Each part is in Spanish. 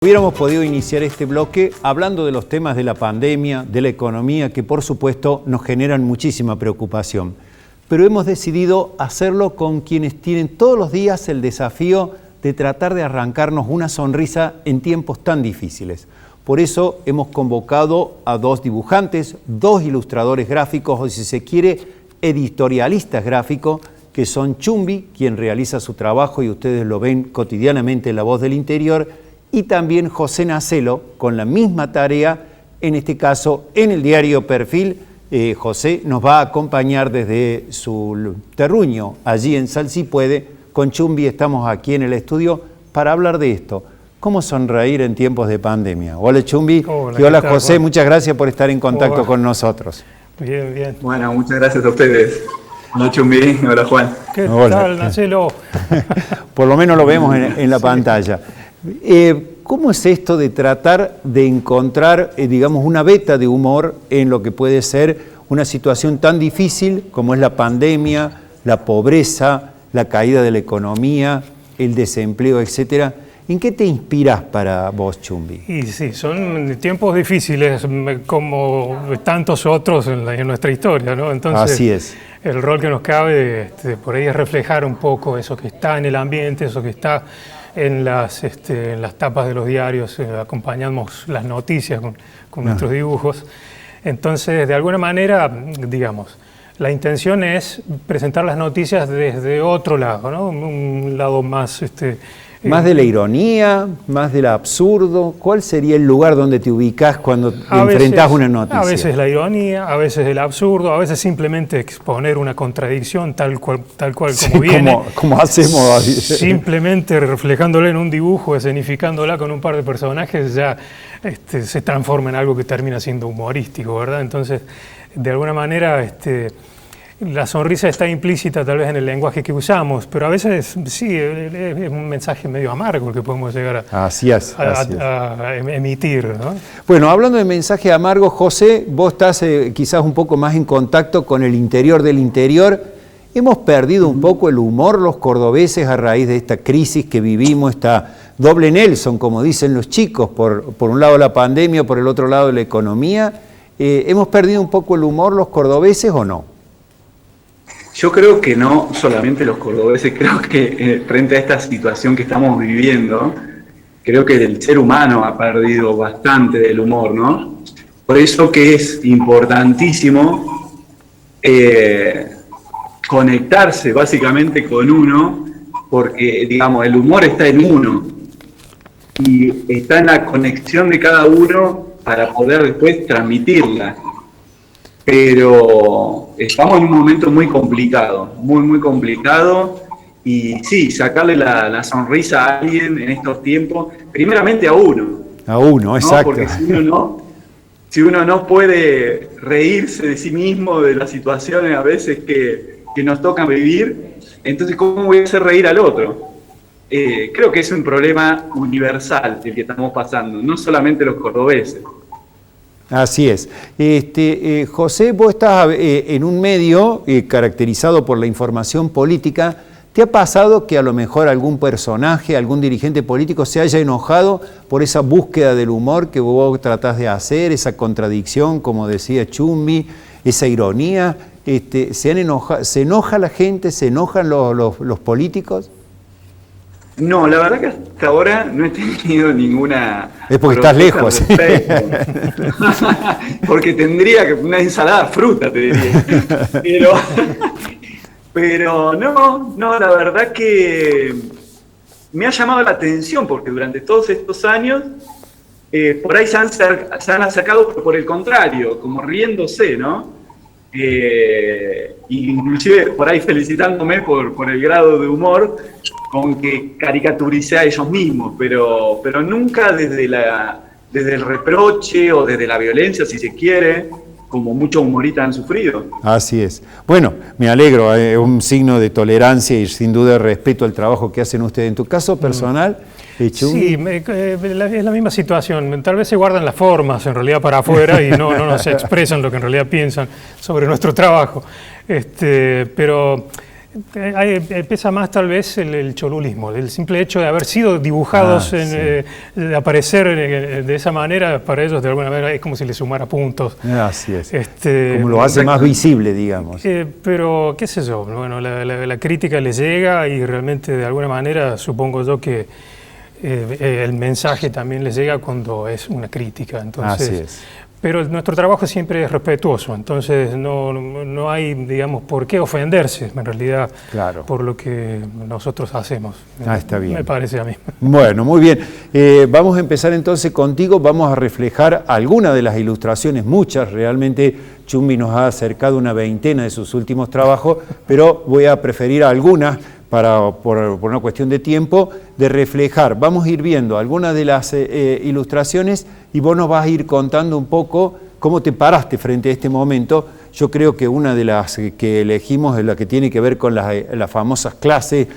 Hubiéramos podido iniciar este bloque hablando de los temas de la pandemia, de la economía, que por supuesto nos generan muchísima preocupación. Pero hemos decidido hacerlo con quienes tienen todos los días el desafío de tratar de arrancarnos una sonrisa en tiempos tan difíciles. Por eso hemos convocado a dos dibujantes, dos ilustradores gráficos, o si se quiere, editorialistas gráficos, que son Chumbi, quien realiza su trabajo y ustedes lo ven cotidianamente en La Voz del Interior, y también José Nacelo, con la misma tarea, en este caso en el diario Perfil. José nos va a acompañar desde su terruño, allí en Sal Si Puede. Con Chumbi estamos aquí en el estudio para hablar de esto, cómo sonreír en tiempos de pandemia. Hola Chumbi, y hola José, Juan. Muchas gracias por estar en contacto con nosotros. Bien, bien. Bueno, muchas gracias a ustedes. Hola Chumbi, hola Juan. ¿Qué Hola. tal, Nacelo? Por lo menos lo vemos en la pantalla. ¿Cómo es esto de tratar de encontrar, digamos, una veta de humor en lo que puede ser una situación tan difícil como es la pandemia, la pobreza, la caída de la economía, el desempleo, etcétera? ¿En qué te inspiras para vos, Chumbi? Y sí, son tiempos difíciles como tantos otros en nuestra historia, ¿no? Entonces, así es. El rol que nos cabe por ahí es reflejar un poco eso que está en el ambiente, eso que está en las tapas de los diarios. Acompañamos las noticias con nuestros dibujos. Entonces, de alguna manera, digamos, la intención es presentar las noticias desde otro lado, ¿no? Un lado más... ¿Más de la ironía, más del absurdo? ¿Cuál sería el lugar donde te ubicás cuando enfrentás una noticia? A veces la ironía, a veces el absurdo, a veces simplemente exponer una contradicción tal cual sí, como viene. Como hacemos. Simplemente reflejándola en un dibujo, escenificándola con un par de personajes, ya se transforma en algo que termina siendo humorístico, ¿verdad? Entonces, de alguna manera... la sonrisa está implícita tal vez en el lenguaje que usamos, pero a veces sí, es un mensaje medio amargo el que podemos llegar a emitir, ¿no? Bueno, hablando de mensaje amargo, José, vos estás quizás un poco más en contacto con el interior del interior. ¿Hemos perdido un poco el humor los cordobeses a raíz de esta crisis que vivimos, esta doble Nelson, como dicen los chicos, por un lado la pandemia, por el otro lado la economía? ¿Hemos perdido un poco el humor los cordobeses o no? Yo creo que no solamente los cordobeses, creo que frente a esta situación que estamos viviendo, creo que el ser humano ha perdido bastante del humor, ¿no? Por eso que es importantísimo conectarse básicamente con uno, porque, digamos, el humor está en uno y está en la conexión de cada uno para poder después transmitirla. Pero estamos en un momento muy complicado, muy complicado, y sí, sacarle la sonrisa a alguien en estos tiempos, primeramente a uno. A uno, ¿no? Exacto. Porque si uno no puede reírse de sí mismo, de las situaciones a veces que nos tocan vivir, entonces ¿cómo voy a hacer reír al otro? Creo que es un problema universal el que estamos pasando, no solamente los cordobeses. Así es. José, vos estás en un medio caracterizado por la información política. ¿Te ha pasado que a lo mejor algún personaje, algún dirigente político se haya enojado por esa búsqueda del humor que vos tratás de hacer, esa contradicción, como decía Chumbi, esa ironía? ¿Se enoja la gente, se enojan los políticos? No, la verdad que hasta ahora no he tenido ninguna... Es porque estás lejos. Porque tendría que una ensalada de fruta, te diría. Pero no, la verdad que me ha llamado la atención, porque durante todos estos años, por ahí se han acercado por el contrario, como riéndose, ¿no? Inclusive por ahí felicitándome por el grado de humor con que caricaturicé a ellos mismos, pero nunca desde el reproche o desde la violencia, si se quiere, como muchos humoristas han sufrido. Así es. Bueno, me alegro, es un signo de tolerancia y sin duda de respeto al trabajo que hacen ustedes. En tu caso personal, sí, es la misma situación. Tal vez se guardan las formas en realidad para afuera y no nos expresan lo que en realidad piensan sobre nuestro trabajo. Pero Pesa más tal vez el cholulismo, el simple hecho de haber sido dibujados, de aparecer de esa manera, para ellos de alguna manera es como si les sumara puntos. Así es. Como lo hace más visible, digamos. Pero, qué sé yo, bueno, la crítica les llega y realmente de alguna manera supongo yo que el mensaje también les llega cuando es una crítica. Entonces, así es. Pero nuestro trabajo siempre es respetuoso, entonces no hay, digamos, por qué ofenderse, en realidad, claro, por lo que nosotros hacemos. Está bien. Me parece a mí. Bueno, muy bien. Vamos a empezar entonces contigo, vamos a reflejar algunas de las ilustraciones, muchas, realmente Chumbi nos ha acercado una veintena de sus últimos trabajos, pero voy a preferir algunas por una cuestión de tiempo, de reflejar. Vamos a ir viendo algunas de las ilustraciones y vos nos vas a ir contando un poco cómo te paraste frente a este momento. Yo creo que una de las que elegimos es la que tiene que ver con las famosas clases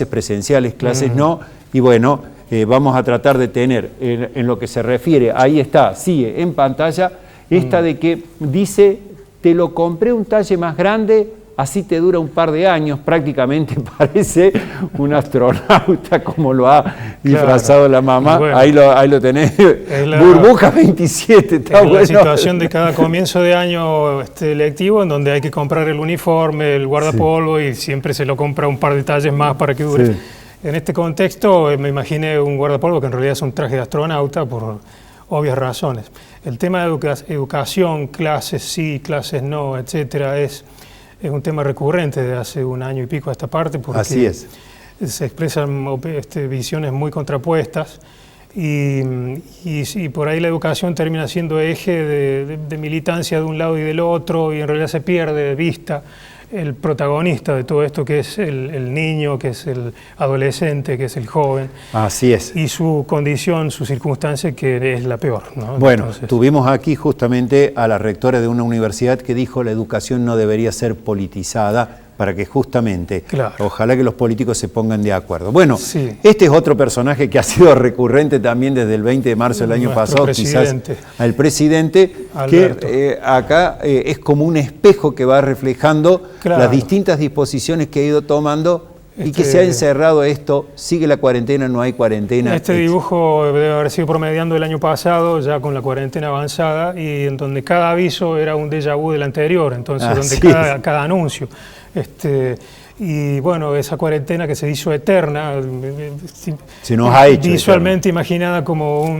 presenciales, clases no, y bueno, vamos a tratar de tener en lo que se refiere, ahí está, sigue en pantalla, esta de que dice, te lo compré un talle más grande, así te dura un par de años, prácticamente parece un astronauta como lo ha disfrazado la mamá. Bueno, ahí lo tenés, burbuja 27, está bueno. La situación de cada comienzo de año lectivo en donde hay que comprar el uniforme, el guardapolvo y siempre se lo compra un par de talles más para que dure. Sí. En este contexto me imaginé un guardapolvo que en realidad es un traje de astronauta por obvias razones. El tema de educación, clases sí, clases no, etcétera, es un tema recurrente de hace un año y pico a esta parte porque así es. Se expresan visiones muy contrapuestas y por ahí la educación termina siendo eje de militancia de un lado y del otro y en realidad se pierde de vista el protagonista de todo esto que es el niño, que es el adolescente, que es el joven. Así es. Y su condición, su circunstancia que es la peor, ¿no? Bueno, tuvimos aquí justamente a la rectora de una universidad que dijo la educación no debería ser politizada para que justamente, claro, ojalá que los políticos se pongan de acuerdo. Bueno, sí, este es otro personaje que ha sido recurrente también desde el 20 de marzo del año pasado, quizás al presidente, Alberto, que acá es como un espejo que va reflejando, claro, las distintas disposiciones que ha ido tomando y que se ha encerrado esto, sigue la cuarentena, no hay cuarentena. Este dibujo debe haber sido promediando el año pasado, ya con la cuarentena avanzada, y en donde cada aviso era un déjà vu del anterior, entonces donde cada anuncio. Y bueno, esa cuarentena que se hizo eterna, se nos ha hecho visualmente imaginada como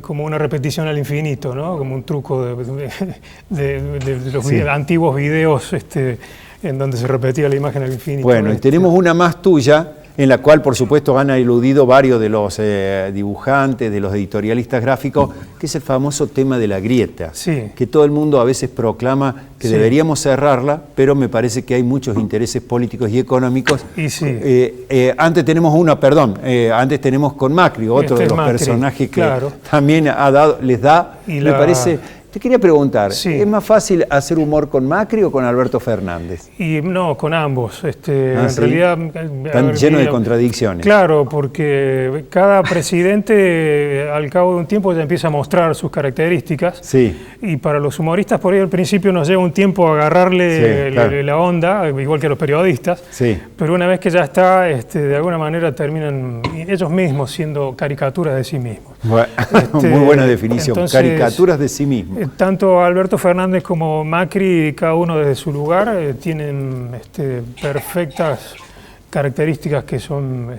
como una repetición al infinito, ¿no? Como un truco de los antiguos videos en donde se repetía la imagen al infinito. Bueno, y tenemos una más tuya, en la cual por supuesto han eludido varios de los dibujantes, de los editorialistas gráficos, que es el famoso tema de la grieta, que todo el mundo a veces proclama que deberíamos cerrarla, pero me parece que hay muchos intereses políticos y económicos. Antes tenemos antes tenemos con Macri, otro de los personajes que también les da, me parece. Te quería preguntar, ¿es más fácil hacer humor con Macri o con Alberto Fernández? Y no, con ambos. En realidad están llenos de contradicciones. Claro, porque cada presidente al cabo de un tiempo ya empieza a mostrar sus características. Sí. Y para los humoristas por ahí al principio nos lleva un tiempo agarrarle la onda, igual que a los periodistas. Sí. Pero una vez que ya está, de alguna manera terminan ellos mismos siendo caricaturas de sí mismos. Bueno, muy buena definición, entonces, caricaturas de sí mismos. Tanto Alberto Fernández como Macri, cada uno desde su lugar, tienen perfectas características que son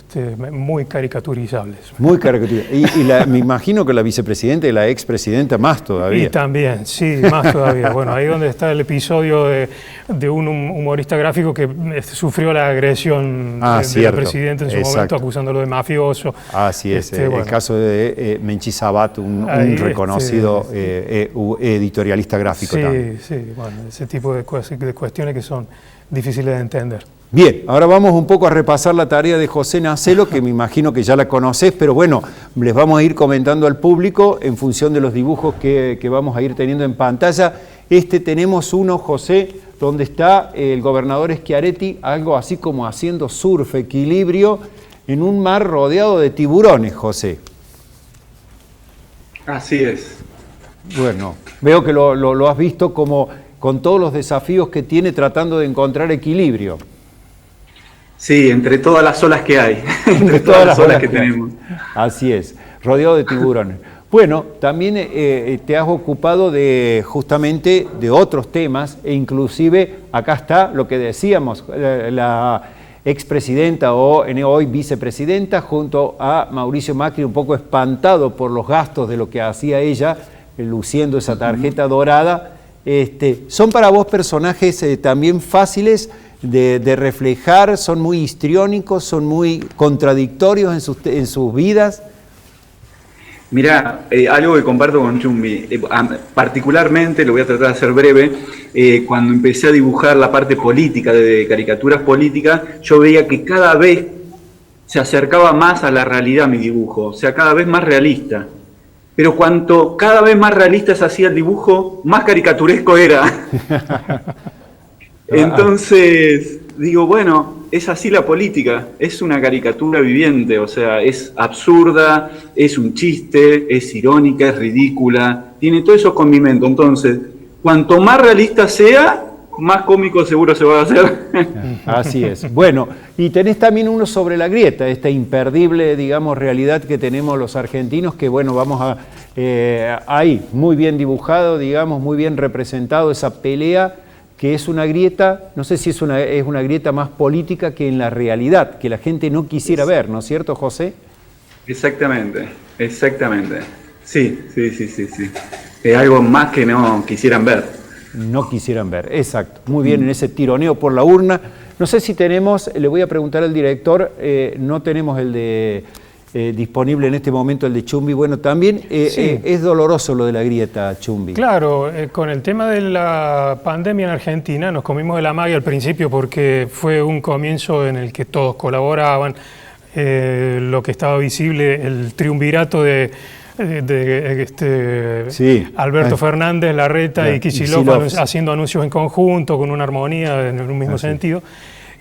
muy caricaturizables. Muy caricaturizables. Y me imagino que la vicepresidenta y la expresidenta más todavía. Y también, sí, más todavía. Bueno, ahí donde está el episodio de un humorista gráfico que sufrió la agresión de la presidenta en su momento, acusándolo de mafioso. Así es, el caso de Menchi Sabat, un reconocido editorialista gráfico también. Sí, bueno, ese tipo de cuestiones que son difíciles de entender. Bien, ahora vamos un poco a repasar la tarea de José Nacelo, que me imagino que ya la conocés, pero bueno, les vamos a ir comentando al público en función de los dibujos que vamos a ir teniendo en pantalla. Tenemos uno, José, donde está el gobernador Schiaretti, algo así como haciendo surf, equilibrio, en un mar rodeado de tiburones, José. Así es. Bueno, veo que lo has visto como con todos los desafíos que tiene tratando de encontrar equilibrio. Sí, entre todas las olas que hay, entre todas las olas que tenemos. Así es, rodeado de tiburones. Bueno, también te has ocupado justamente de otros temas, e inclusive acá está lo que decíamos, la expresidenta o hoy vicepresidenta, junto a Mauricio Macri, un poco espantado por los gastos de lo que hacía ella, luciendo esa tarjeta dorada. ¿Son para vos personajes también fáciles de reflejar? ¿Son muy histriónicos? ¿Son muy contradictorios en sus vidas? Mirá, algo que comparto con Chumbi, particularmente, lo voy a tratar de hacer breve, cuando empecé a dibujar la parte política, de caricaturas políticas, yo veía que cada vez se acercaba más a la realidad mi dibujo, o sea, cada vez más realista. Pero cuanto cada vez más realista se hacía el dibujo, más caricaturesco era. Entonces, digo, bueno, es así la política, es una caricatura viviente, o sea, es absurda, es un chiste, es irónica, es ridícula, tiene todos esos condimentos. Entonces, cuanto más realista sea, más cómico seguro se va a hacer. Así es. Bueno, y tenés también uno sobre la grieta, esta imperdible, digamos, realidad que tenemos los argentinos, que bueno, vamos a... ahí, muy bien dibujado, digamos, muy bien representado esa pelea, que es una grieta, no sé si es una grieta más política que en la realidad, que la gente no quisiera ver, ¿no es cierto, José? Exactamente, exactamente. Sí. Es algo más que no quisieran ver. No quisieran ver, exacto. Muy bien, en ese tironeo por la urna. No sé si tenemos, le voy a preguntar al director, no tenemos el de disponible en este momento, el de Chumbi. Bueno, también sí. Es doloroso lo de la grieta, Chumbi. Claro, con el tema de la pandemia en Argentina nos comimos de la magia al principio porque fue un comienzo en el que todos colaboraban, lo que estaba visible, el triunvirato de sí. Alberto Fernández, Larreta y Kicillof haciendo anuncios en conjunto, con una armonía en un mismo sentido.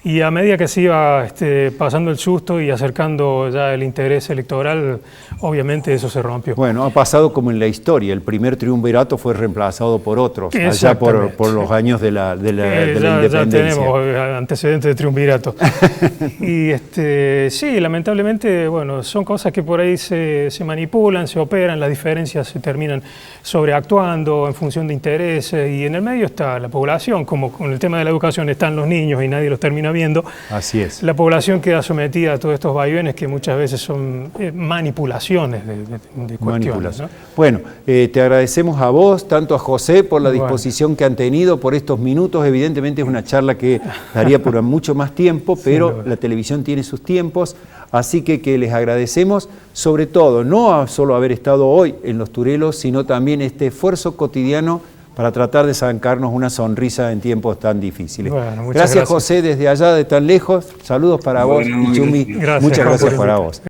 Y a medida que se iba pasando el susto y acercando ya el interés electoral, obviamente eso se rompió. Bueno, ha pasado como en la historia, el primer triunvirato fue reemplazado por otros, allá por los años de la independencia. Ya tenemos antecedentes de triunvirato. Y sí, lamentablemente, bueno, son cosas que por ahí se manipulan, se operan, las diferencias se terminan sobreactuando en función de intereses, y en el medio está la población, como con el tema de la educación están los niños y nadie los termina viendo. Así es. La población queda sometida a todos estos vaivenes que muchas veces son manipulaciones de cuestiones, ¿no? Bueno, te agradecemos a vos, tanto a José por la disposición que han tenido por estos minutos. Evidentemente es una charla que daría por mucho más tiempo, pero la televisión tiene sus tiempos, así que les agradecemos, sobre todo, no a solo haber estado hoy en Los Turelos, sino también este esfuerzo cotidiano para tratar de sacarnos una sonrisa en tiempos tan difíciles. Bueno, gracias, José, desde allá, de tan lejos. Saludos para vos y Chumbi. Muchas gracias para vos.